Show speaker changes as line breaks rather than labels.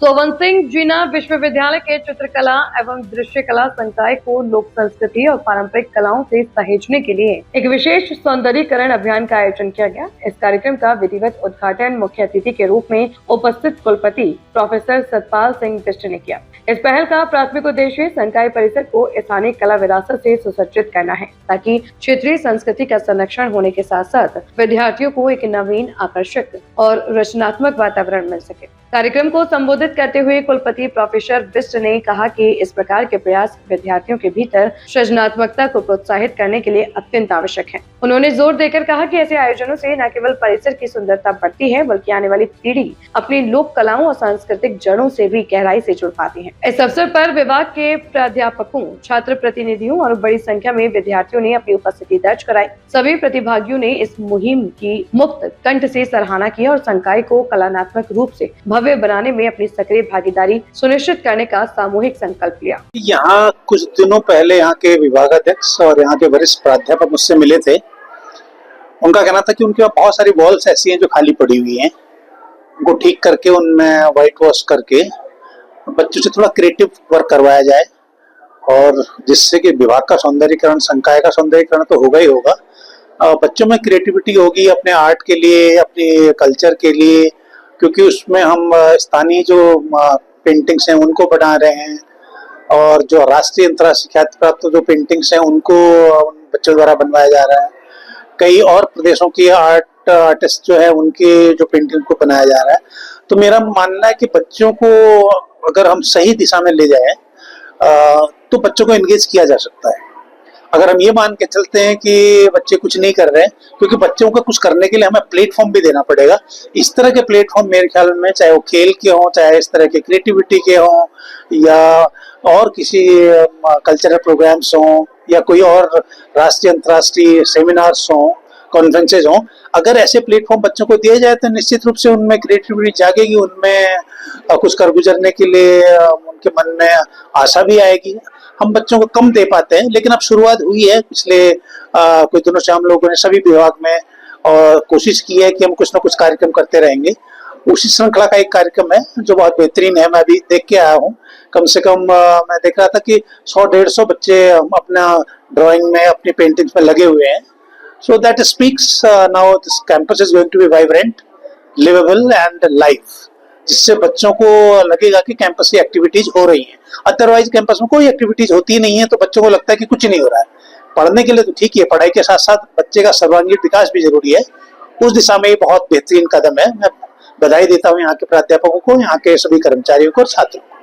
सोवन सिंह जीना विश्वविद्यालय के चित्रकला एवं दृश्य कला संकाय को लोक संस्कृति और पारंपरिक कलाओं से सहेजने के लिए एक विशेष सौंदर्यीकरण अभियान का आयोजन किया गया। इस कार्यक्रम का विधिवत उद्घाटन मुख्य अतिथि के रूप में उपस्थित कुलपति प्रोफेसर सतपाल सिंह बिष्ट ने किया। इस पहल का प्राथमिक उद्देश्य संकाय परिसर को स्थानीय कला विरासत से सुसज्जित करना है, ताकि क्षेत्रीय संस्कृति का संरक्षण होने के साथ साथ विद्यार्थियों को एक नवीन, आकर्षक और रचनात्मक वातावरण मिल सके। कार्यक्रम को संबोधित करते हुए कुलपति प्रोफेसर बिष्ट ने कहा कि इस प्रकार के प्रयास विद्यार्थियों के भीतर सृजनात्मकता को प्रोत्साहित करने के लिए अत्यंत आवश्यक है। उन्होंने जोर देकर कहा कि ऐसे आयोजनों से न केवल परिसर की सुंदरता बढ़ती है, बल्कि आने वाली पीढ़ी अपनी लोक कलाओं और सांस्कृतिक जड़ों से भी गहराई से जुड़ पाती है। इस अवसर पर विभाग के प्राध्यापकों, छात्र प्रतिनिधियों और बड़ी संख्या में विद्यार्थियों ने अपनी उपस्थिति दर्ज कराई। सभी प्रतिभागियों ने इस मुहिम की मुक्त कंठ से सराहना की और संकाय को कलात्मक रूप से भव्य बनाने में अपनी सक्रिय भागीदारी सुनिश्चित करने का सामूहिक संकल्प लिया।
यहाँ कुछ दिनों पहले यहाँ के विभागाध्यक्ष और यहाँ के वरिष्ठ प्राध्यापक मुझसे मिले थे। उनका कहना था कि उनके पास बहुत सारी वॉल्स ऐसी हैं जो खाली पड़ी हुई हैं, उनको ठीक करके उनमें व्हाइट वॉश करके बच्चों से थोड़ा क्रिएटिव वर्क करवाया जाए, और जिससे कि विभाग का सौंदर्यीकरण, संकाय का सौंदर्यीकरण तो होगा ही होगा, बच्चों में क्रिएटिविटी होगी अपने आर्ट के लिए, अपने कल्चर के लिए, क्योंकि उसमें हम स्थानीय जो पेंटिंग्स हैं उनको बना रहे हैं, और जो राष्ट्रीय अंतर्राष्ट्रीय ख्याति प्राप्त जो पेंटिंग्स हैं उनको बच्चों द्वारा बनवाया जा रहा है। कई और प्रदेशों की आर्टिस्ट जो है उनके जो पेंटिंग को बनाया जा रहा है। तो मेरा मानना है कि बच्चों को अगर हम सही दिशा में ले जाएं तो बच्चों को एंगेज किया जा सकता है। अगर हम ये मान के चलते हैं कि बच्चे कुछ नहीं कर रहे हैं, क्योंकि बच्चों को कुछ करने के लिए हमें प्लेटफॉर्म भी देना पड़ेगा। इस तरह के प्लेटफॉर्म मेरे ख्याल में, चाहे वो खेल के हों, चाहे इस तरह के क्रिएटिविटी के हों, या और किसी कल्चरल प्रोग्राम्स हों, या कोई और राष्ट्रीय अंतर्राष्ट्रीय सेमिनार्स हों, कॉन्फ्रेंसेज हों, अगर ऐसे प्लेटफॉर्म बच्चों को दिए जाए तो निश्चित रूप से उनमें क्रिएटिविटी जागेगी, उनमें कुछ कर गुजरने के लिए उनके मन में आशा भी आएगी। हम बच्चों को कम दे पाते हैं, लेकिन अब शुरुआत हुई है पिछले कुछ दिनों से। हम लोगों ने सभी विभाग में और कोशिश की है कि हम कुछ ना कुछ कार्यक्रम करते रहेंगे। उसी श्रृंखला का एक कार्यक्रम है जो बहुत बेहतरीन है, मैं अभी देख के आया हूँ। कम से कम मैं देख रहा था कि 100-150 बच्चे अपना ड्राइंग में, अपनी पेंटिंग्स में लगे हुए हैं। So that speaks now this campus is going to be vibrant, livable and live, जिससे बच्चों को लगेगा कि कैंपस की एक्टिविटीज हो रही हैं। अदरवाइज कैंपस में कोई एक्टिविटीज होती नहीं है तो बच्चों को लगता है कि कुछ नहीं हो रहा है। पढ़ने के लिए तो ठीक है, पढ़ाई के साथ साथ बच्चे का सर्वांगीण विकास भी जरूरी है। उस दिशा में ये बहुत बेहतरीन कदम है। मैं बधाई देता हूँ यहाँ के प्राध्यापकों को, यहाँ के सभी कर्मचारियों को और छात्रों को।